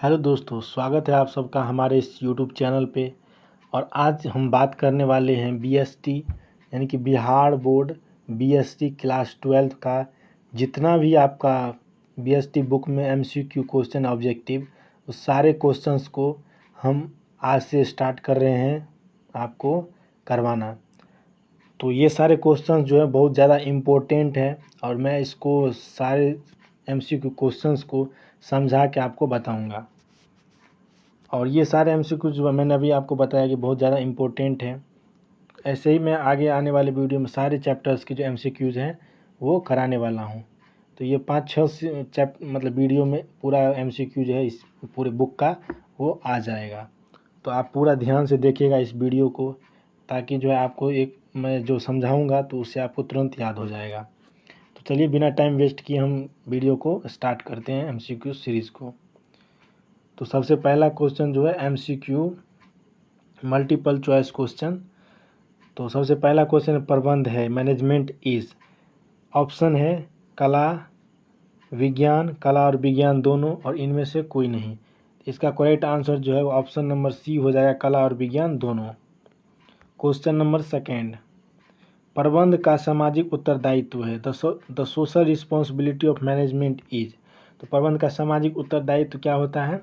Hello दोस्तों, स्वागत है आप सबका हमारे इस यूट्यूब चैनल पे। और आज हम बात करने वाले हैं बीएसटी यानी कि बिहार बोर्ड बीएसटी क्लास 12 का जितना भी आपका बीएसटी बुक में एमसीक्यू क्वेश्चन ऑब्जेक्टिव, उस सारे क्वेश्चंस को हम आज से स्टार्ट कर रहे हैं आपको करवाना। तो ये सारे क्वेश्चंस जो है बहुत ज़्यादा इम्पोर्टेंट है और मैं इसको सारे एमसीक्यू क्वेश्चंस को समझा के आपको बताऊंगा। और ये सारे एमसीक्यू जो मैंने अभी आपको बताया कि बहुत ज़्यादा इम्पोर्टेंट है। ऐसे ही मैं आगे आने वाले वीडियो में सारे चैप्टर्स के जो एमसीक्यूज़ हैं वो कराने वाला हूँ। तो ये 5-6 मतलब वीडियो में पूरा एमसीक्यू जो है इस पूरे बुक का वो आ जाएगा। तो आप पूरा ध्यान से देखिएगा इस वीडियो को, ताकि जो है आपको एक मैं जो समझाऊँगा तो उससे आपको तुरंत याद हो जाएगा। तो चलिए बिना टाइम वेस्ट किए हम वीडियो को स्टार्ट करते हैं एमसीक्यू सीरीज़ को। तो सबसे पहला क्वेश्चन जो है एमसीक्यू मल्टीपल चॉइस क्वेश्चन। तो सबसे पहला क्वेश्चन प्रबंध है, मैनेजमेंट इज। ऑप्शन है कला, विज्ञान, कला और विज्ञान दोनों और इनमें से कोई नहीं। इसका करेक्ट आंसर जो है वो ऑप्शन नंबर सी हो जाएगा, कला और विज्ञान दोनों। क्वेश्चन नंबर सेकेंड, प्रबंध का सामाजिक उत्तरदायित्व है। The social responsibility of management is. तो प्रबंध का सामाजिक उत्तरदायित्व क्या होता है?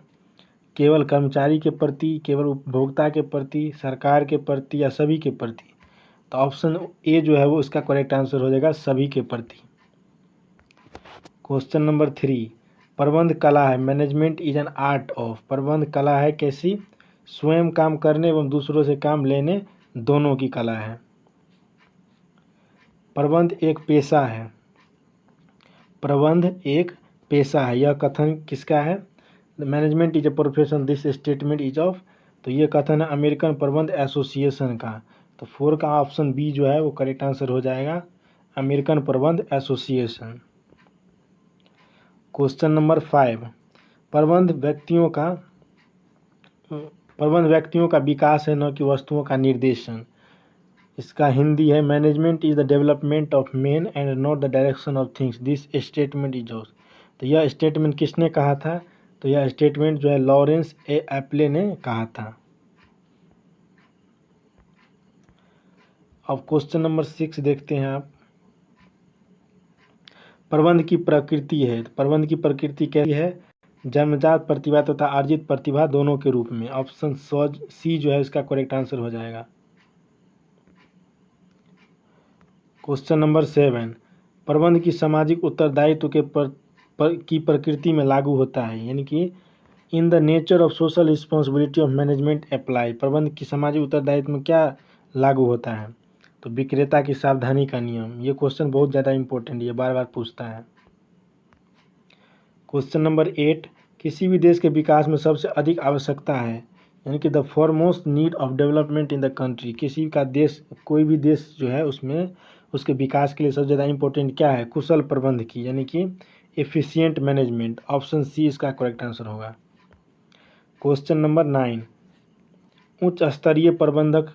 केवल कर्मचारी के प्रति, केवल उपभोक्ता के प्रति, सरकार के प्रति या सभी के प्रति? तो ऑप्शन ए जो है वो इसका करेक्ट आंसर हो जाएगा, सभी के प्रति। क्वेश्चन नंबर 3, प्रबंध कला है, management is an art of. प्रबंध कला है कैसी? स्वयं काम करने एवं दूसरों से काम लेने दोनों की कला है। प्रबंध एक पेशा है। प्रबंध एक पेशा है, यह कथन किसका है? Management is a profession, this statement is of. तो ये कथन है अमेरिकन प्रबंध एसोसिएशन का। तो 4 का ऑप्शन बी जो है वो करेक्ट आंसर हो जाएगा, अमेरिकन प्रबंध एसोसिएशन। क्वेश्चन नंबर 5, प्रबंध व्यक्तियों का विकास है, न कि वस्तुओं का निर्देशन। इसका हिंदी है, management is the development of man and not the direction of things, this statement is of. तो यह स्टेटमेंट किसने कहा था? तो यह स्टेटमेंट जो है लॉरेंस ए एप्ले ने कहा था। अब क्वेश्चन नंबर 6 देखते हैं आप। प्रबंध की प्रकृति है। तो प्रबंध की प्रकृति कैसी है? जन्मजात प्रतिभा तथा अर्जित प्रतिभा दोनों के रूप में। ऑप्शन सी जो है इसका करेक्ट आंसर हो जाएगा। क्वेश्चन नंबर 7, प्रबंध की सामाजिक उत्तरदायित्व की प्रकृति में लागू होता है, यानी कि in the nature of social responsibility of management apply. प्रबंध की सामाजिक उत्तरदायित्व में क्या लागू होता है? तो विक्रेता की सावधानी का नियम। ये क्वेश्चन बहुत ज़्यादा इंपॉर्टेंट है, ये बार बार पूछता है। क्वेश्चन नंबर 8, किसी भी देश के विकास में सबसे अधिक आवश्यकता है, यानी कि the foremost need of development in the country. किसी का देश, कोई भी देश जो है उसमें उसके विकास के लिए सबसे ज़्यादा इंपॉर्टेंट क्या है? कुशल प्रबंध की, यानी कि एफिशिएंट मैनेजमेंट। ऑप्शन सी इसका करेक्ट आंसर होगा। क्वेश्चन नंबर 9, उच्च स्तरीय प्रबंधक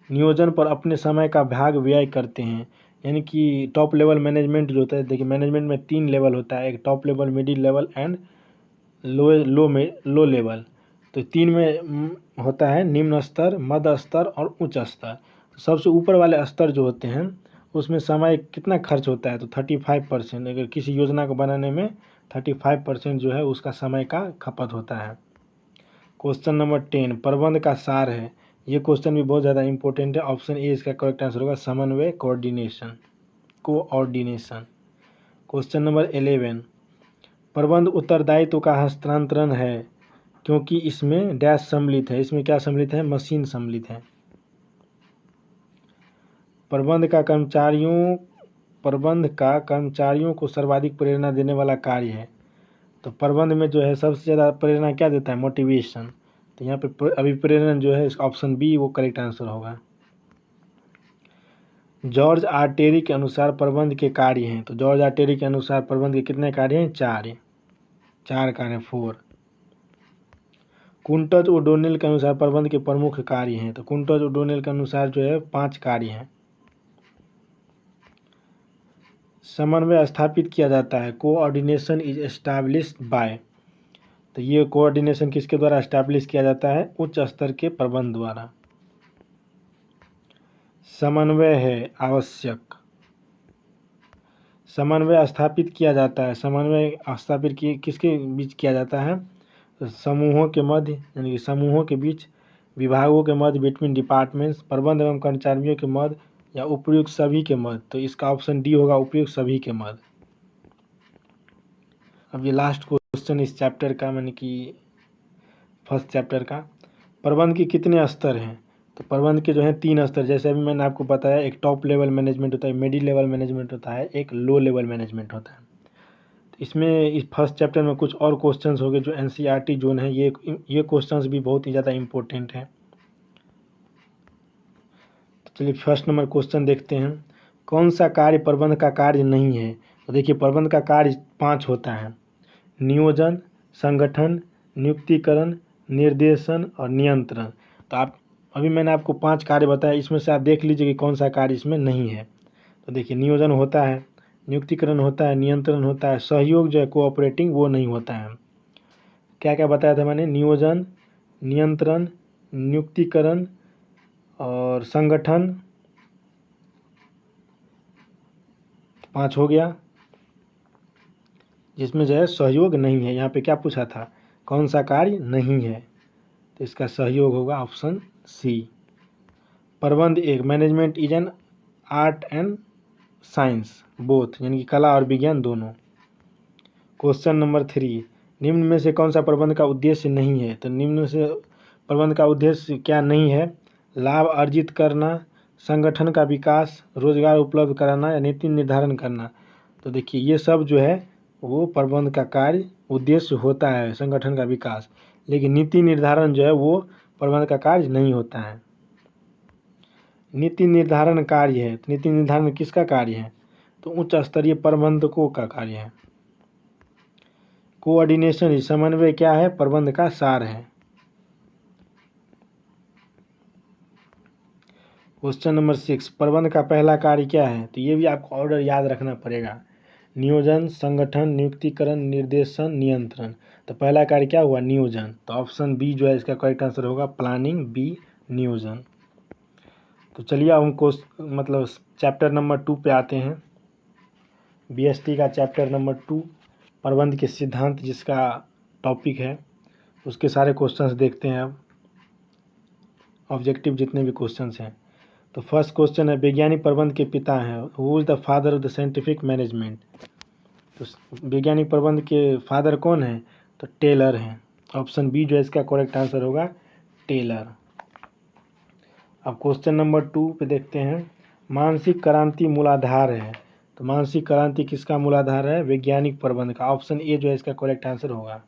नियोजन पर अपने समय का भाग व्यय करते हैं, यानी कि टॉप लेवल मैनेजमेंट जो होता है। देखिए मैनेजमेंट में 3 लेवल होता है, एक top level, middle level and low level. तो 3 में होता है निम्न स्तर, मध्य स्तर और उच्च स्तर। सबसे ऊपर वाले स्तर जो होते हैं उसमें समय कितना खर्च होता है? तो 35%। अगर किसी योजना को बनाने में 35% जो है उसका समय का खपत होता है। क्वेश्चन नंबर 10, प्रबंध का सार है। ये क्वेश्चन भी बहुत ज़्यादा इंपॉर्टेंट है। ऑप्शन ए इसका करेक्ट आंसर होगा, समन्वय, कोऑर्डिनेशन। क्वेश्चन नंबर 11, प्रबंध उत्तरदायित्व का हस्तांतरण है क्योंकि इसमें डैश सम्मिलित है। इसमें क्या सम्मिलित है? मशीन सम्मिलित है। प्रबंध का कर्मचारियों को सर्वाधिक प्रेरणा देने वाला कार्य है। तो प्रबंध में जो है सबसे ज़्यादा प्रेरणा क्या देता है? मोटिवेशन। तो यहाँ पे अभिप्रेरण जो है ऑप्शन बी वो करेक्ट आंसर होगा। जॉर्ज आर टेरी के अनुसार प्रबंध के कार्य हैं। तो जॉर्ज आर टेरी के अनुसार प्रबंध के कितने कार्य हैं? 4 कार्य, 4। कुंटज ओडोनिल के अनुसार प्रबंध के प्रमुख कार्य हैं। तो कुंटज ओडोनिल के अनुसार जो है 5 कार्य हैं। समन्वय स्थापित किया जाता है, कोऑर्डिनेशन इज एस्टैब्लिश्ड बाय। तो ये कोऑर्डिनेशन किसके द्वारा एस्टैब्लिश किया जाता है? उच्च स्तर के प्रबंध द्वारा। समन्वय है आवश्यक। समन्वय स्थापित किया जाता है। समन्वय स्थापित किसके बीच किया जाता है? तो समूहों के मध्य, यानी कि समूहों के बीच, विभागों के मध्य, बिटवीन डिपार्टमेंट्स, प्रबंध एवं कर्मचारियों के मध्य, या उपयुक्त सभी के मध्य। तो इसका ऑप्शन डी होगा, उपयुक्त सभी के मध्य। अब ये लास्ट क्वेश्चन इस चैप्टर का, यानी कि फर्स्ट चैप्टर का। प्रबंध के कितने स्तर हैं? तो प्रबंध के जो है 3 स्तर, जैसे अभी मैंने आपको बताया, एक टॉप लेवल मैनेजमेंट होता है, मिडिल लेवल मैनेजमेंट होता है, एक लो लेवल मैनेजमेंट होता है। तो इसमें इस फर्स्ट चैप्टर में कुछ और क्वेश्चंस हो गए जो एनसीईआरटी जोन है, ये क्वेश्चंस भी बहुत ही ज़्यादा इंपॉर्टेंट हैं। तो चलिए फर्स्ट नंबर क्वेश्चन देखते हैं। कौन सा कार्य प्रबंध का कार्य नहीं है? तो देखिए प्रबंध का कार्य 5 होता है: नियोजन, संगठन, नियुक्तिकरण, निर्देशन और नियंत्रण। तो आप अभी मैंने आपको 5 कार्य बताया, इसमें से आप देख लीजिए कि कौन सा कार्य इसमें नहीं है। तो देखिए नियोजन होता है, नियुक्तिकरण होता है, नियंत्रण होता है, सहयोग जो है कोऑपरेटिंग वो नहीं होता है। क्या क्या बताया था मैंने? नियोजन, नियंत्रण, नियुक्तिकरण और संगठन, 5 हो गया। जिसमें जो है सहयोग नहीं है। यहाँ पे क्या पूछा था? कौन सा कार्य नहीं है? तो इसका सहयोग होगा ऑप्शन सी। प्रबंध 1, management is an art and science both, यानी कि कला और विज्ञान दोनों। क्वेश्चन नंबर 3, निम्न में से कौन सा प्रबंध का उद्देश्य नहीं है? तो निम्न में से प्रबंध का उद्देश्य क्या नहीं है? लाभ अर्जित करना, संगठन का विकास, रोजगार उपलब्ध कराना या नीति निर्धारण करना। तो देखिए ये सब जो है वो प्रबंध का कार्य उद्देश्य होता है, संगठन का विकास, लेकिन नीति निर्धारण जो है वो प्रबंध का कार्य नहीं होता है। नीति निर्धारण कार्य है, तो नीति निर्धारण किसका कार्य है? तो उच्च स्तरीय प्रबंधकों का कार्य है। कोऑर्डिनेशन, समन्वय क्या है? प्रबंध का सार है। क्वेश्चन नंबर 6, प्रबंध का पहला कार्य क्या है? तो ये भी आपको ऑर्डर याद रखना पड़ेगा: नियोजन, संगठन, नियुक्तिकरण, निर्देशन, नियंत्रण। तो पहला कार्य क्या हुआ? नियोजन। तो ऑप्शन बी जो है इसका करेक्ट आंसर होगा, प्लानिंग बी, नियोजन। तो चलिए अब हमको मतलब चैप्टर नंबर 2 पे आते हैं। बीएसटी का चैप्टर नंबर 2, प्रबंध के सिद्धांत जिसका टॉपिक है, उसके सारे क्वेश्चंस देखते हैं अब, ऑब्जेक्टिव जितने भी क्वेश्चंस हैं। तो फर्स्ट क्वेश्चन है, वैज्ञानिक प्रबंध के पिता हैं, who is the father of the scientific management. तो वैज्ञानिक प्रबंध के फादर कौन है? तो टेलर हैं। ऑप्शन बी जो है इसका करेक्ट आंसर होगा, टेलर। अब क्वेश्चन नंबर 2 पे देखते हैं, मानसिक क्रांति मूलाधार है। तो मानसिक क्रांति किसका मूलाधार है? वैज्ञानिक प्रबंध का। ऑप्शन ए जो है इसका करेक्ट आंसर होगा।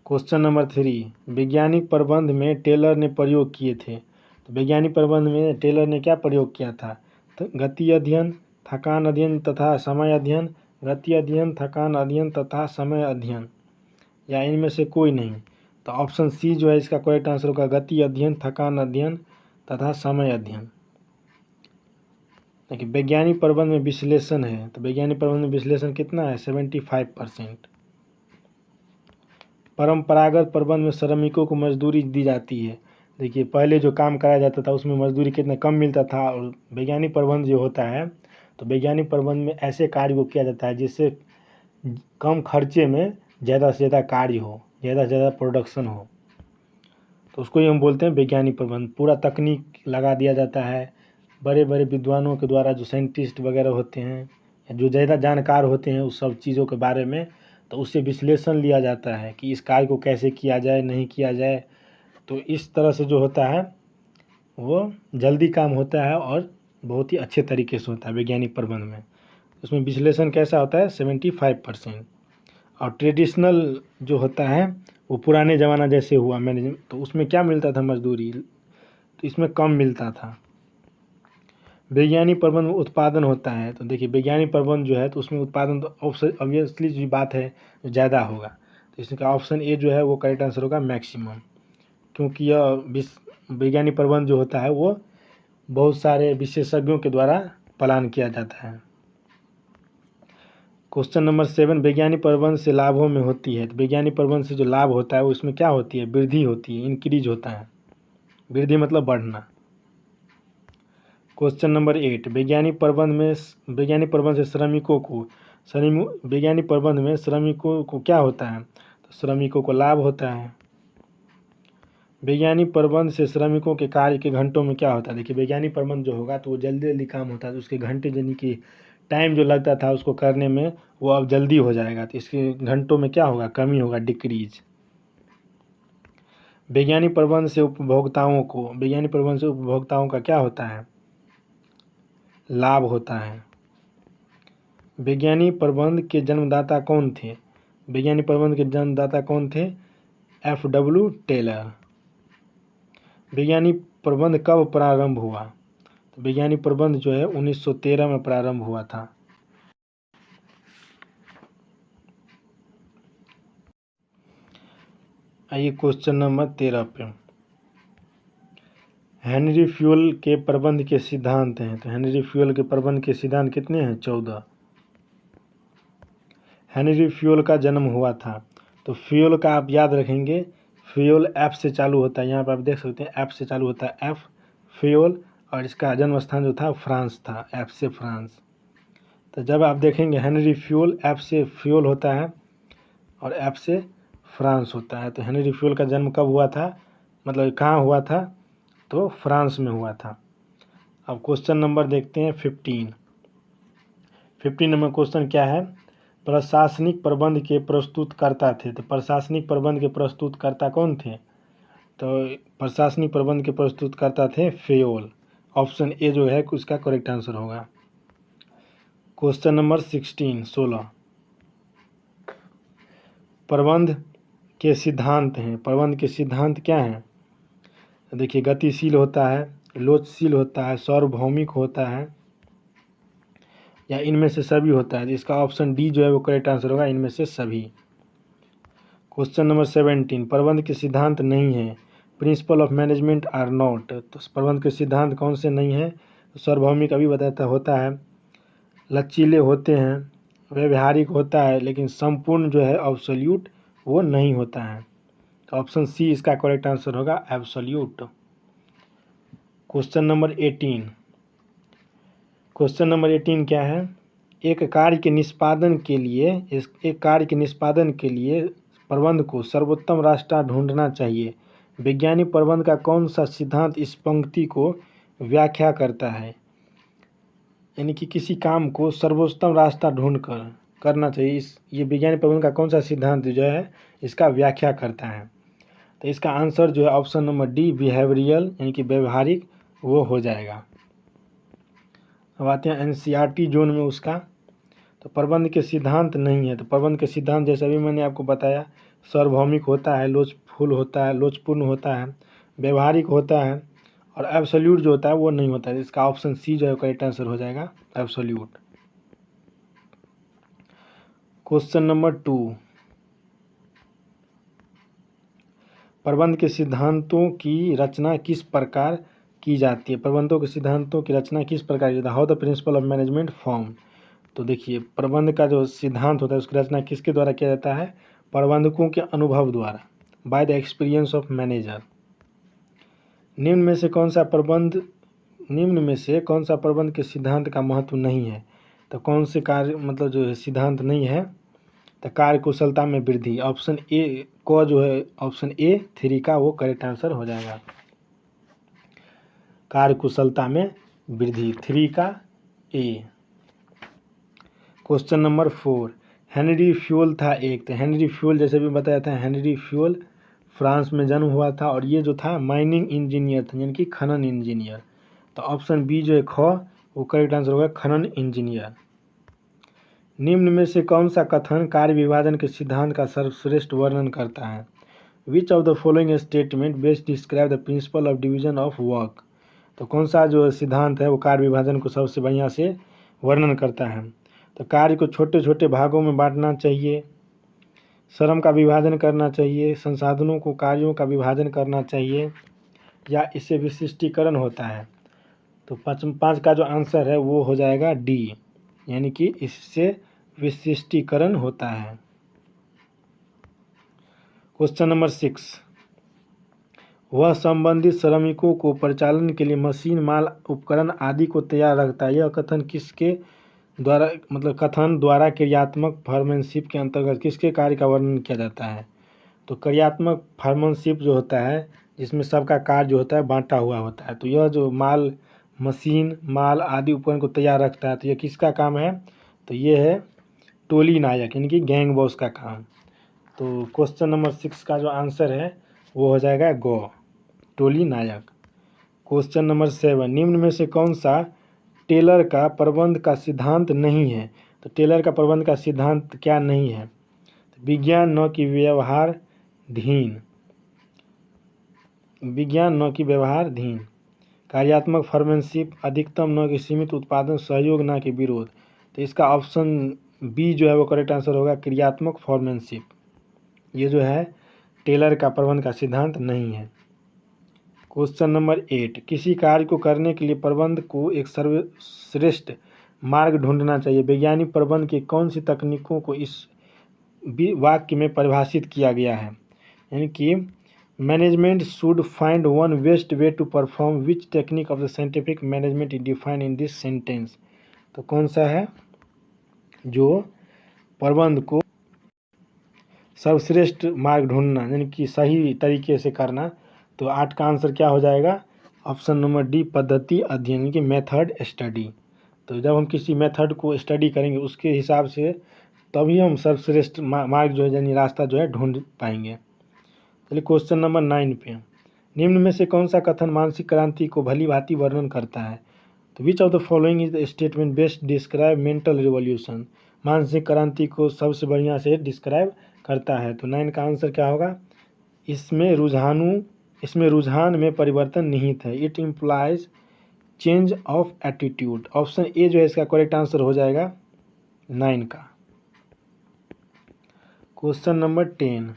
क्वेश्चन नंबर 3, वैज्ञानिक प्रबंध में टेलर ने प्रयोग किए थे। तो वैज्ञानिक प्रबंध में टेलर ने क्या प्रयोग किया था? तो गति अध्ययन, थकान अध्ययन तथा समय अध्ययन, गति अध्ययन, थकान अध्ययन तथा समय अध्ययन, या इनमें से कोई नहीं। तो ऑप्शन सी जो है इसका करेक्ट आंसर होगा, गति अध्ययन, थकान अध्ययन तथा समय अध्ययन। देखिए वैज्ञानिक प्रबंध में विश्लेषण है, तो वैज्ञानिक प्रबंध में विश्लेषण कितना है? 75%। परंपरागत प्रबंध में श्रमिकों को मजदूरी दी जाती है। देखिए पहले जो काम कराया जाता था उसमें मजदूरी कितना कम मिलता था, और वैज्ञानिक प्रबंध जो होता है, तो वैज्ञानिक प्रबंध में ऐसे कार्य को किया जाता है जिससे कम खर्चे में ज़्यादा से ज़्यादा कार्य हो, ज़्यादा से ज़्यादा प्रोडक्शन हो, तो उसको ही हम बोलते हैं वैज्ञानिक प्रबंध। पूरा तकनीक लगा दिया जाता है, बड़े बड़े विद्वानों के द्वारा, जो साइंटिस्ट वगैरह होते हैं, जो ज़्यादा जानकार होते हैं उस सब चीज़ों के बारे में, तो उससे विश्लेषण लिया जाता है कि इस कार्य को कैसे किया जाए, नहीं किया जाए। तो इस तरह से जो होता है वो जल्दी काम होता है और बहुत ही अच्छे तरीके से होता है वैज्ञानिक प्रबंध में। उसमें विश्लेषण कैसा होता है? 75%। और ट्रेडिशनल जो होता है वो पुराने ज़माना जैसे हुआ मैनेजमेंट, तो उसमें क्या मिलता था? मजदूरी, तो इसमें कम मिलता था। वैज्ञानिक प्रबंध में उत्पादन होता है, तो देखिए वैज्ञानिक प्रबंध जो है तो उसमें उत्पादन तो ऑब्वियसली जो बात है ज़्यादा होगा। तो इसका ऑप्शन ए जो है वो करेक्ट आंसर होगा, मैक्सिमम, क्योंकि यह वैज्ञानिक प्रबंध जो होता है वो बहुत सारे विशेषज्ञों के द्वारा प्लान किया जाता है। क्वेश्चन नंबर 7, वैज्ञानिक प्रबंध से लाभों में होती है। तो वैज्ञानिक प्रबंध से जो लाभ होता है उसमें क्या होती है? वृद्धि होती है, इंक्रीज होता है। वृद्धि मतलब बढ़ना। क्वेश्चन नंबर 8, वैज्ञानिक प्रबंध से श्रमिकों को वैज्ञानिक प्रबंध में श्रमिकों को क्या होता है? तो श्रमिकों को लाभ होता है। वैज्ञानिक प्रबंध से श्रमिकों के कार्य के घंटों में क्या होता है? देखिए, वैज्ञानिक प्रबंध जो होगा तो वो जल्दी जल्दी काम होता है, तो उसके घंटे यानी कि टाइम जो लगता था उसको करने में वो अब जल्दी हो जाएगा, तो इसके घंटों में क्या होगा? कमी होगा, डिक्रीज। वैज्ञानिक प्रबंध से उपभोक्ताओं का क्या होता है? लाभ होता है। वैज्ञानिक प्रबंध के जन्मदाता कौन थे? वैज्ञानिक प्रबंध के जन्मदाता कौन थे? F.W. टेलर। वैज्ञानिक प्रबंध कब प्रारंभ हुआ? तो वैज्ञानिक प्रबंध जो है 1913 में प्रारंभ हुआ था। आइए क्वेश्चन नंबर 13 पे, हेनरी फ्यूल के प्रबंध के सिद्धांत हैं। तो हेनरी फ्यूल के प्रबंध के सिद्धांत कितने हैं? 14। हेनरी फ्यूल का जन्म हुआ था। तो फ्यूल का आप याद रखेंगे, फ्यूल F से चालू होता है, यहाँ पर आप देख सकते हैं F से चालू होता है, F फ्यूल, और इसका जन्म स्थान जो था फ्रांस था, F से फ्रांस। तो जब आप देखेंगे हेनरी फ्यूल, F से फ्यूल होता है और F से फ्रांस होता है। तो हेनरी फ्यूल का जन्म कब हुआ था? मतलब कहाँ हुआ था? तो फ्रांस में हुआ था। अब क्वेश्चन नंबर देखते हैं 15 नंबर क्वेश्चन क्या है? प्रशासनिक प्रबंध के प्रस्तुतकर्ता थे। तो प्रशासनिक प्रबंध के प्रस्तुतकर्ता कौन थे? तो प्रशासनिक प्रबंध के प्रस्तुतकर्ता थे फ्यूल। ऑप्शन ए जो है उसका करेक्ट आंसर होगा। क्वेश्चन नंबर 16 प्रबंध के सिद्धांत हैं। प्रबंध के सिद्धांत क्या हैं? देखिए, गतिशील होता है, लोचशील होता है, सार्वभौमिक होता है, या इनमें से सभी होता है। इसका ऑप्शन डी जो है वो करेक्ट आंसर होगा, इनमें से सभी। क्वेश्चन नंबर 17 प्रबंध के सिद्धांत नहीं है। Principle of management are not. तो प्रबंध के सिद्धांत कौन से नहीं है? तो सार्वभौमिक अभी बताता होता है, लचीले होते हैं, व्यवहारिक होता है, लेकिन संपूर्ण जो है एब्सोल्यूट वो नहीं होता है। तो ऑप्शन सी इसका करेक्ट आंसर होगा, एब्सोल्यूट। क्वेश्चन नंबर 18 क्या है? एक कार्य के निष्पादन के लिए प्रबंध को सर्वोत्तम रास्ता ढूंढना चाहिए। वैज्ञानिक प्रबंध का कौन सा सिद्धांत इस पंक्ति को व्याख्या करता है? यानी कि किसी काम को सर्वोत्तम रास्ता ढूंढकर करना चाहिए, ये वैज्ञानिक प्रबंध का कौन सा सिद्धांत जो है इसका व्याख्या करता है? तो इसका आंसर जो है ऑप्शन नंबर डी, बिहेवियरल, यानी कि व्यवहारिक, वो हो जाएगा। अब आते हैं NCERT जोन में उसका। तो प्रबंध के सिद्धांत नहीं है। तो प्रबंध के सिद्धांत जैसे अभी मैंने आपको बताया, सार्वभौमिक होता है, लोचफुल होता है, लोचपूर्ण होता है, व्यवहारिक होता है, और एब्सोल्यूट जो होता है वो नहीं होता है। इसका ऑप्शन सी जो है करेक्ट आंसर हो जाएगा, एब्सोल्यूट। क्वेश्चन नंबर 2 प्रबंध के सिद्धांतों की रचना किस प्रकार की जाती है? प्रबंधों के सिद्धांतों की रचना किस प्रकार की जाती है? How the principal of management form. तो देखिए, प्रबंध का जो सिद्धांत होता है उसकी रचना किसके द्वारा किया जाता है? प्रबंधकों के अनुभव द्वारा, by the experience of manager. निम्न में से कौन सा प्रबंध के सिद्धांत का महत्व नहीं है? तो कौन से कार्य मतलब जो है सिद्धांत नहीं है? तो कार्य कुशलता में वृद्धि। ऑप्शन ए को जो है, ऑप्शन ए 3 का वो करेक्ट आंसर हो जाएगा, कार्य कुशलता में वृद्धि, 3 का ए। क्वेश्चन नंबर 4 हेनरी फ्यूल था एक। तो हेनरी फ्यूल जैसे भी बताया था, हेनरी फ्यूल फ्रांस में जन्म हुआ था, और ये जो था माइनिंग इंजीनियर था, यानी कि खनन इंजीनियर। तो ऑप्शन बी जो है ख, वो करेक्ट आंसर होगा, खनन इंजीनियर। निम्न में से कौन सा कथन कार्य विभाजन के सिद्धांत का सर्वश्रेष्ठ वर्णन करता है? Which of the following statement best describe the principle of division of work. तो कौन सा जो सिद्धांत है वो कार्य विभाजन को सबसे बढ़िया से वर्णन करता है? तो कार्य को छोटे छोटे भागों में बांटना चाहिए, श्रम का विभाजन करना चाहिए, संसाधनों को कार्यों का विभाजन करना चाहिए, या इससे विशिष्टीकरण होता है? तो 5 का जो आंसर है वो हो जाएगा डी, यानी कि इससे विशिष्टीकरण होता है। क्वेश्चन नंबर 6, वह संबंधित श्रमिकों को परिचालन के लिए मशीन, माल, उपकरण आदि को तैयार रखता है। यह कथन किसके द्वारा कथन द्वारा क्रियात्मक फॉर्मनशिप के अंतर्गत किसके कार्य का वर्णन किया जाता है? तो क्रियात्मक फॉर्मनशिप जो होता है जिसमें सबका कार्य जो होता है बांटा हुआ होता है। तो यह जो माल, मशीन, माल आदि उपकरण को तैयार रखता है, तो यह किसका काम है? तो ये है टोली नायक यानी कि गैंग बॉस का काम। तो क्वेश्चन नंबर 6 का जो आंसर है वो हो जाएगा गो, टोली नायक। क्वेश्चन नंबर 7, निम्न में से कौन सा टेलर का प्रबंध का सिद्धांत नहीं है? तो टेलर का प्रबंध का सिद्धांत क्या नहीं है? विज्ञान न कि व्यवहारधीन, विज्ञान न कि व्यवहारधीन, कार्यात्मक फॉर्मनशिप, अधिकतम न कि सीमित उत्पादन, सहयोग न कि विरोध। तो इसका ऑप्शन बी जो है वो करेक्ट आंसर होगा, क्रियात्मक फॉर्मनशिप। ये जो है टेलर का प्रबंध का सिद्धांत नहीं है। क्वेश्चन नंबर 8, किसी कार्य को करने के लिए प्रबंध को एक सर्वश्रेष्ठ मार्ग ढूंढना चाहिए। वैज्ञानिक प्रबंध की कौन सी तकनीकों को इस वाक्य में परिभाषित किया गया है? यानी कि management should find one best way to perform which technique of the scientific management is defined in this sentence. तो कौन सा है जो प्रबंध को सर्वश्रेष्ठ मार्ग ढूंढना यानी कि सही तरीके से करना? तो 8 का आंसर क्या हो जाएगा? ऑप्शन नंबर डी, पद्धति अध्ययन यानी कि मेथड स्टडी। तो जब हम किसी मेथड को स्टडी करेंगे उसके हिसाब से तभी हम सर्वश्रेष्ठ मार्ग जो है यानी रास्ता जो है ढूंढ पाएंगे। चलिए क्वेश्चन नंबर 9 पे, निम्न में से कौन सा कथन मानसिक क्रांति को भली भांति वर्णन करता है? तो विच of the following is the statement best describe mental revolution? मानसिक क्रांति को सबसे बढ़िया से डिस्क्राइब करता है। तो 9 का आंसर क्या होगा? इसमें रुझान में परिवर्तन निहित है। It implies change of attitude. Option A जो है इसका करेक्ट आंसर हो जाएगा 9 का। Question number 10,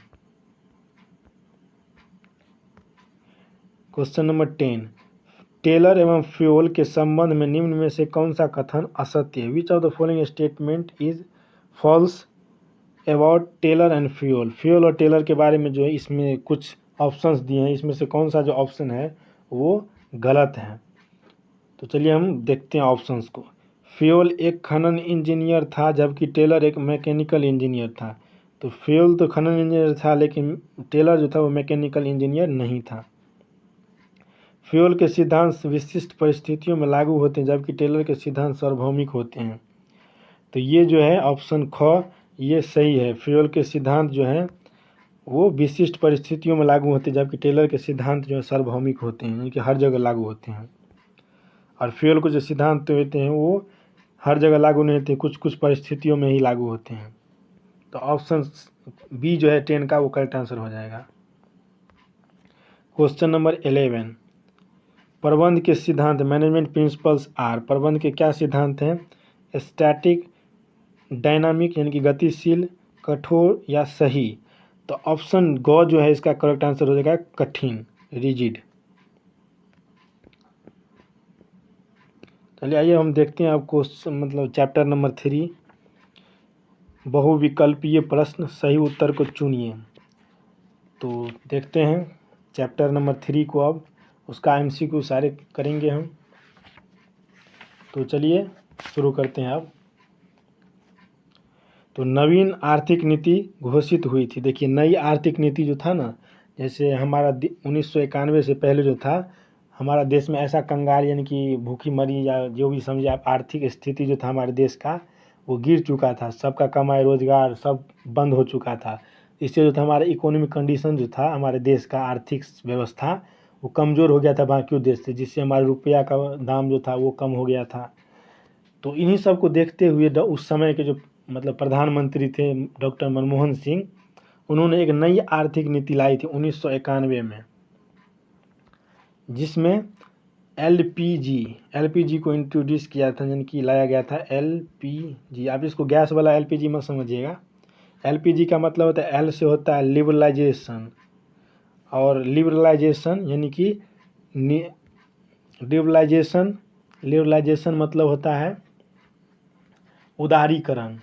question number 10, Taylor एवं फ्यूल के संबंध में निम्न में से कौन सा कथन असत्य है? Which of the following statement is false about Taylor and Fayol? Fayol और टेलर के बारे में जो है इसमें कुछ ऑप्शंस दिए हैं, इसमें से कौन सा जो ऑप्शन है वो गलत है? तो चलिए हम देखते हैं ऑप्शंस को। फ्यूल एक खनन इंजीनियर था जबकि टेलर एक मैकेनिकल इंजीनियर था। तो फ्यूल तो खनन इंजीनियर था लेकिन टेलर जो था वो मैकेनिकल इंजीनियर नहीं था। फ्यूल के सिद्धांत विशिष्ट परिस्थितियों में लागू होते हैं जबकि टेलर के सिद्धांत सार्वभौमिक होते हैं। तो ये जो है ऑप्शन ख ये सही है। फ्यूल के सिद्धांत जो हैं वो विशिष्ट परिस्थितियों में लागू होते हैं जबकि टेलर के सिद्धांत जो है सार्वभौमिक होते हैं यानी कि हर जगह लागू होते हैं। और फ्यूल को जो सिद्धांत होते हैं वो हर जगह लागू नहीं होते, कुछ कुछ परिस्थितियों में ही लागू होते हैं। तो ऑप्शन बी जो है 10 का वो करेक्ट आंसर हो जाएगा। क्वेश्चन नंबर 11, प्रबंध के सिद्धांत मैनेजमेंट प्रिंसिपल्स आर। प्रबंध के क्या सिद्धांत हैं? स्टैटिक, डायनामिक यानी कि गतिशील, कठोर या सही? तो ऑप्शन ग जो है इसका करेक्ट आंसर हो जाएगा कठिन, रिजिड। चलिए आइए हम देखते हैं अब क्वेश्चन चैप्टर नंबर 3, बहुविकल्पीय प्रश्न, सही उत्तर को चुनिए। तो देखते हैं चैप्टर नंबर 3 को, अब उसका MCQ सारे करेंगे हम। तो चलिए शुरू करते हैं अब। तो नवीन आर्थिक नीति घोषित हुई थी। देखिए नई आर्थिक नीति जो था ना, जैसे हमारा 1991 से पहले जो था हमारा देश में ऐसा कंगाल यानी कि भूखी मरी या जो भी समझिए आप, आर्थिक स्थिति जो था हमारे देश का वो गिर चुका था, सबका कमाई रोजगार सब बंद हो चुका था। इससे जो था हमारा इकोनॉमिक कंडीशन जो था हमारे देश का, आर्थिक व्यवस्था वो कमज़ोर हो गया था बाकी देश से, जिससे हमारे रुपया का दाम जो था वो कम हो गया था। तो इन्हीं सब को देखते हुए उस समय के जो प्रधानमंत्री थे डॉक्टर मनमोहन सिंह, उन्होंने एक नई आर्थिक नीति लाई थी 1991 में, जिसमें एलपीजी को इंट्रोड्यूस किया था, यानी कि लाया गया था एलपीजी। आप इसको गैस वाला एलपीजी मत समझिएगा। एलपीजी का मतलब होता है, एल से होता है लिबरलाइजेशन, और लिबरलाइजेशन यानी कि लिबरलाइजेशन मतलब होता है उदारीकरण।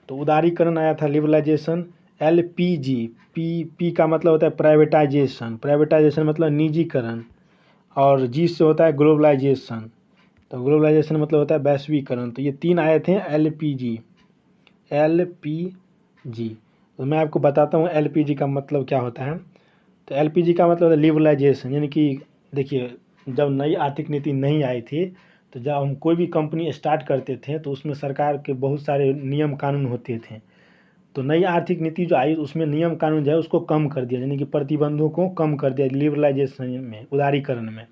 तो उदारीकरण आया था लिबरलाइजेशन। LPG, पी का मतलब होता है प्राइवेटाइजेशन, प्राइवेटाइजेशन मतलब निजीकरण, और जी से होता है ग्लोबलाइजेशन, तो ग्लोबलाइजेशन मतलब होता है वैश्वीकरण। तो ये 3 आए थे LPG। तो मैं आपको बताता हूँ LPG का मतलब क्या होता है। तो LPG का मतलब है लिबरलाइजेशन, यानी कि देखिए जब नई आर्थिक नीति नहीं आई थी, तो जब हम कोई भी कंपनी स्टार्ट करते थे तो उसमें सरकार के बहुत सारे नियम कानून होते थे। तो नई आर्थिक नीति जो आई उसमें नियम कानून जो है उसको कम कर दिया, यानी कि प्रतिबंधों को कम कर दिया लिबरलाइजेशन में, उदारीकरण में।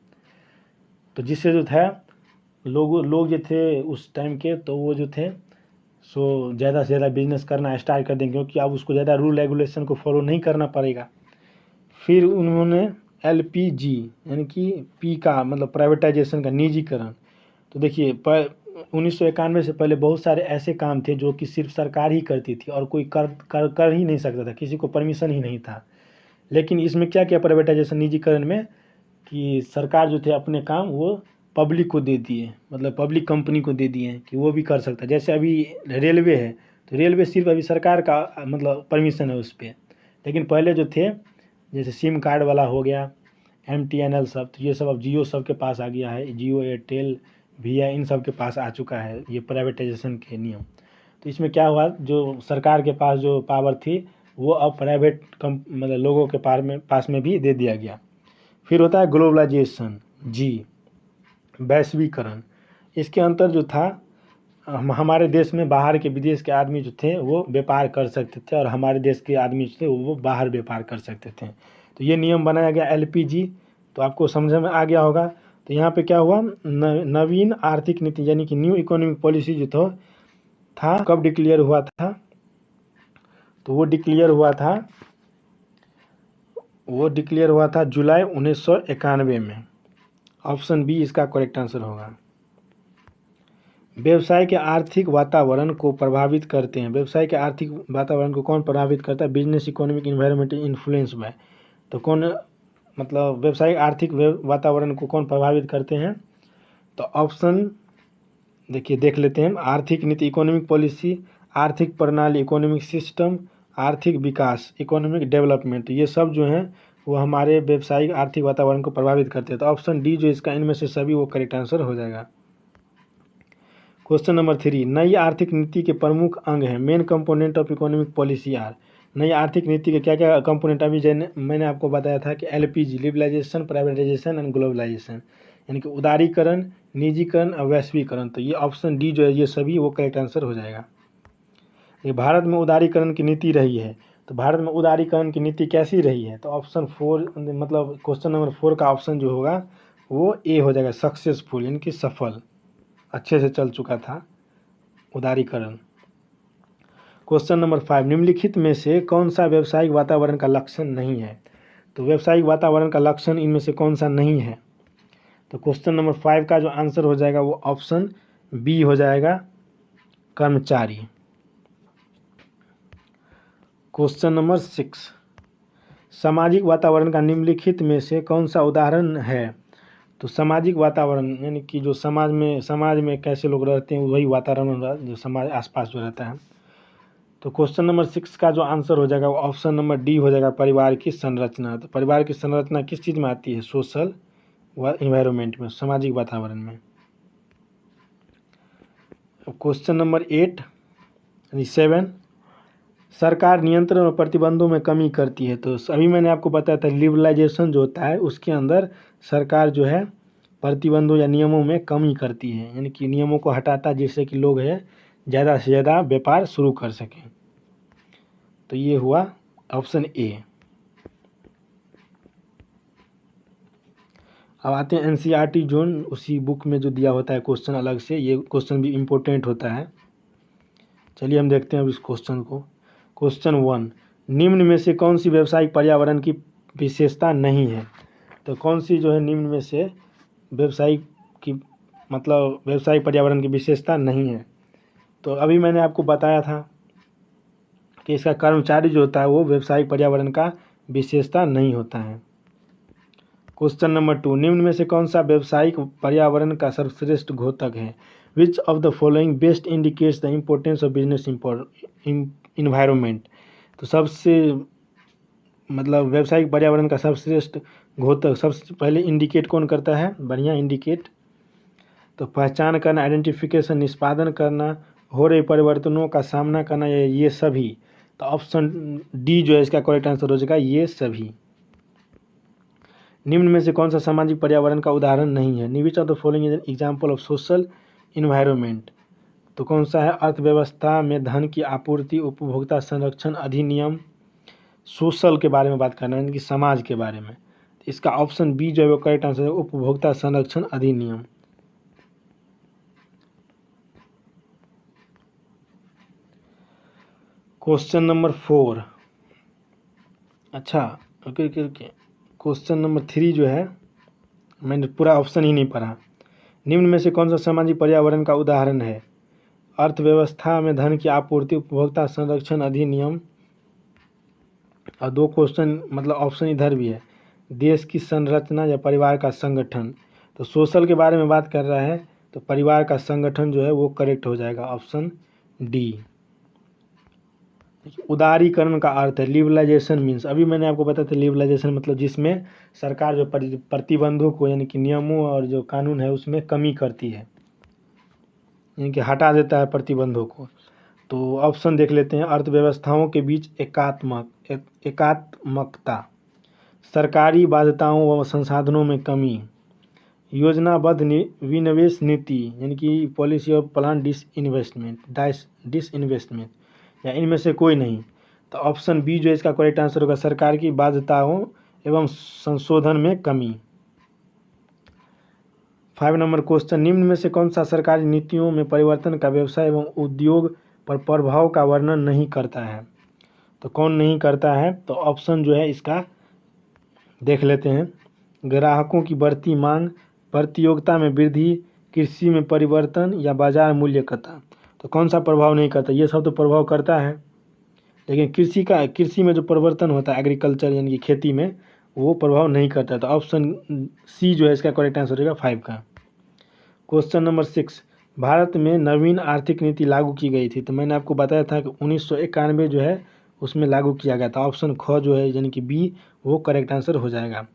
तो जिससे जो था लोग जो थे उस टाइम के, तो वो जो थे सो ज़्यादा से ज़्यादा बिजनेस करना स्टार्ट कर देंगे, क्योंकि अब उसको ज़्यादा रूल रेगुलेशन को फॉलो नहीं करना पड़ेगा। फिर उन्होंने LPG यानी कि पी का मतलब प्राइवेटाइजेशन का निजीकरण। तो देखिए 1991 से पहले बहुत सारे ऐसे काम थे जो कि सिर्फ सरकार ही करती थी और कोई कर ही नहीं सकता था, किसी को परमिशन ही नहीं था। लेकिन इसमें क्या किया प्राइवेटाइजेशन निजीकरण में, कि सरकार जो थे अपने काम वो पब्लिक को दे दिए, मतलब पब्लिक कंपनी को दे दिए कि वो भी कर सकता है। जैसे अभी रेलवे है, तो रेलवे सिर्फ अभी सरकार का मतलब परमिशन है उस पर। लेकिन पहले जो थे जैसे सिम कार्ड वाला हो गया, MTNL सब, तो ये सब अब जियो सब के पास आ गया है, जियो एयरटेल VI इन सब के पास आ चुका है ये प्राइवेटाइजेशन के नियम। तो इसमें क्या हुआ, जो सरकार के पास जो पावर थी वो अब प्राइवेट मतलब लोगों के पास में भी दे दिया गया। फिर होता है ग्लोबलाइजेशन, जी वैश्वीकरण। इसके अंतर जो था हमारे देश में बाहर के विदेश के आदमी जो थे वो व्यापार कर सकते थे, और हमारे देश के आदमी जो थे वो बाहर व्यापार कर सकते थे। तो ये नियम बनाया गया LPG। तो आपको समझ में आ गया होगा। तो यहाँ पे क्या हुआ, नवीन आर्थिक नीति यानी कि न्यू इकोनॉमिक पॉलिसी जो था कब डिक्लेयर हुआ था, तो वो डिक्लेयर हुआ था जुलाई 1991 में। ऑप्शन बी इसका करेक्ट आंसर होगा। व्यवसाय के आर्थिक वातावरण को प्रभावित करते हैं। व्यवसाय के आर्थिक वातावरण को कौन प्रभावित करता है, business economic environment influence by. तो कौन मतलब व्यवसायिक आर्थिक वातावरण को कौन प्रभावित करते हैं, तो ऑप्शन देखिए देख लेते हैं। आर्थिक नीति इकोनॉमिक पॉलिसी, आर्थिक प्रणाली इकोनॉमिक सिस्टम, आर्थिक विकास इकोनॉमिक डेवलपमेंट, ये सब जो हैं वो हमारे व्यवसायिक आर्थिक वातावरण को प्रभावित करते हैं। तो ऑप्शन डी जो इसका इनमें से सभी वो करेक्ट आंसर हो जाएगा। क्वेश्चन नंबर 3, नई आर्थिक नीति के प्रमुख अंग हैं। Main component of economic policy are. नई आर्थिक नीति के क्या क्या कंपोनेंट, अभी मैंने आपको बताया था कि LPG liberalisation, privatisation and globalisation, यानी कि उदारीकरण, निजीकरण और वैश्वीकरण। तो ये ऑप्शन डी जो है ये सभी वो करेक्ट आंसर हो जाएगा। ये भारत में उदारीकरण की नीति रही है, तो भारत में उदारीकरण की नीति कैसी रही है, तो ऑप्शन 4 मतलब क्वेश्चन नंबर 4 का ऑप्शन जो होगा वो ए हो जाएगा, सक्सेसफुल यानी कि सफल, अच्छे से चल चुका था उदारीकरण। क्वेश्चन नंबर 5, निम्नलिखित में से कौन सा व्यावसायिक वातावरण का लक्षण नहीं है। तो व्यावसायिक वातावरण का लक्षण इनमें से कौन सा नहीं है, तो क्वेश्चन नंबर 5 का जो आंसर हो जाएगा वो ऑप्शन बी हो जाएगा, कर्मचारी। क्वेश्चन नंबर 6, सामाजिक वातावरण का निम्नलिखित में से कौन सा उदाहरण है। तो सामाजिक वातावरण यानी कि जो समाज में कैसे लोग रहते हैं वही वातावरण जो समाज आसपास जो रहता है। तो क्वेश्चन नंबर 6 का जो आंसर हो जाएगा वो ऑप्शन नंबर डी हो जाएगा, परिवार की संरचना। तो परिवार की संरचना किस चीज़ में आती है, सोशल इन्वायरमेंट में, सामाजिक वातावरण में। क्वेश्चन नंबर 8 यानी 7, सरकार नियंत्रण और प्रतिबंधों में कमी करती है। तो अभी मैंने आपको बताया था लिबरलाइजेशन जो होता है उसके अंदर सरकार जो है प्रतिबंधों या नियमों में कमी करती है, यानी कि नियमों को हटाता जिससे कि लोग है ज़्यादा से ज़्यादा व्यापार शुरू कर सकें। तो ये हुआ ऑप्शन ए। अब आते हैं NCERT जोन, उसी बुक में जो दिया होता है क्वेश्चन अलग से, ये क्वेश्चन भी इम्पोर्टेंट होता है। चलिए हम देखते हैं अब इस क्वेश्चन को। क्वेश्चन 1, निम्न में से कौन सी व्यावसायिक पर्यावरण की विशेषता नहीं है। तो कौन सी जो है निम्न में से व्यावसायिक की मतलब व्यावसायिक पर्यावरण की विशेषता नहीं है। तो अभी मैंने आपको बताया था कि इसका कर्मचारी जो होता है वो व्यावसायिक पर्यावरण का विशेषता नहीं होता है। क्वेश्चन नंबर 2, निम्न में से कौन सा व्यावसायिक पर्यावरण का सर्वश्रेष्ठ घोतक है। Which of the following best indicates the importance of business environment. तो सबसे मतलब व्यावसायिक पर्यावरण का सर्वश्रेष्ठ घोतक सबसे पहले इंडिकेट कौन करता है? बढ़िया इंडिकेट तो पहचान करना, आइडेंटिफिकेशन, निष्पादन करना, हो रहे परिवर्तनों का सामना करना, ये सभी। तो ऑप्शन डी जो है इसका करेक्ट आंसर हो जाएगा, ये सभी। निम्न में से कौन सा सामाजिक पर्यावरण का उदाहरण नहीं है? Which of the following is an example of social environment. तो कौन सा है? अर्थव्यवस्था में धन की आपूर्ति, उपभोक्ता संरक्षण अधिनियम। सोशल के बारे में बात करना है, यानी कि समाज के बारे में। इसका ऑप्शन बी जो है वो करेक्ट आंसर है, उपभोक्ता संरक्षण अधिनियम। Question number 4। अच्छा ओके। क्वेश्चन नंबर 3 जो है मैंने पूरा ऑप्शन ही नहीं पढ़ा। निम्न में से कौन सा सामाजिक पर्यावरण का उदाहरण है? अर्थव्यवस्था में धन की आपूर्ति, उपभोक्ता संरक्षण अधिनियम। और 2 क्वेश्चन मतलब ऑप्शन इधर भी है, देश की संरचना या परिवार का संगठन। तो सोशल के बारे में बात कर रहा है, तो परिवार का संगठन जो है वो करेक्ट हो जाएगा, ऑप्शन डी। उदारीकरण का अर्थ है लिबरलाइजेशन मीन्स, अभी मैंने आपको बताया था लिबरलाइजेशन मतलब जिसमें सरकार जो प्रतिबंधों को यानी कि नियमों और जो कानून है उसमें कमी करती है, यानी कि हटा देता है प्रतिबंधों को। तो ऑप्शन देख लेते हैं, अर्थव्यवस्थाओं के बीच एकात्मकता, सरकारी बाध्यताओं व संसाधनों में कमी, योजनाबद्ध विनिवेश नीति यानी कि पॉलिसी ऑफ प्लान डिसइन्वेस्टमेंट, या इनमें से कोई नहीं। तो ऑप्शन बी जो है इसका करेक्ट आंसर होगा, सरकार की बाध्यताओं एवं संशोधन में कमी। 5 नंबर क्वेश्चन, निम्न में से कौन सा सरकारी नीतियों में परिवर्तन का व्यवसाय एवं उद्योग पर प्रभाव का वर्णन नहीं करता है? तो कौन नहीं करता है? तो ऑप्शन जो है इसका देख लेते हैं, ग्राहकों की बढ़ती मांग, प्रतियोगिता में वृद्धि, कृषि में परिवर्तन या बाजार मूल्य कता। तो कौन सा प्रभाव नहीं करता? ये सब तो प्रभाव करता है, लेकिन कृषि में जो परिवर्तन होता है एग्रीकल्चर यानी कि खेती में, वो प्रभाव नहीं करता है। तो ऑप्शन सी जो है इसका करेक्ट आंसर होगा 5 का। क्वेश्चन नंबर 6, भारत में नवीन आर्थिक नीति लागू की गई थी। तो मैंने आपको बताया था कि 1991 जो है उसमें लागू किया गया था। ऑप्शन ख जो है यानी कि बी वो करेक्ट आंसर हो जाएगा।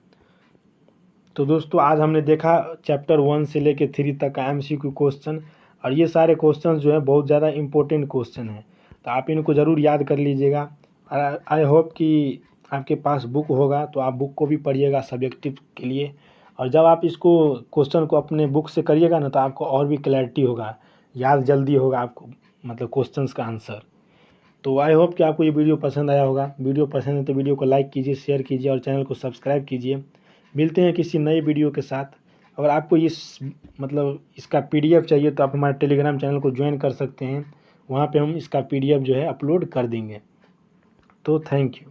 तो दोस्तों आज हमने देखा चैप्टर 1 से लेकर 3 तक का MCQ क्वेश्चन, और ये सारे क्वेश्चन जो है बहुत ज़्यादा इंपॉर्टेंट क्वेश्चन हैं, तो आप इनको ज़रूर याद कर लीजिएगा। आई होप कि आपके पास बुक होगा तो आप बुक को भी पढ़िएगा सब्जेक्टिव के लिए, और जब आप इसको क्वेश्चन को अपने बुक से करिएगा ना तो आपको और भी क्लैरिटी होगा, याद जल्दी होगा आपको मतलब क्वेश्चंस का आंसर। तो आई होप कि आपको ये वीडियो पसंद आया होगा। वीडियो पसंद है तो वीडियो को लाइक कीजिए, शेयर कीजिए और चैनल को सब्सक्राइब कीजिए। मिलते हैं किसी नए वीडियो के साथ। अगर आपको इसका PDF चाहिए तो आप हमारे टेलीग्राम चैनल को ज्वाइन कर सकते हैं, वहाँ पे हम इसका PDF जो है अपलोड कर देंगे। तो थैंक यू।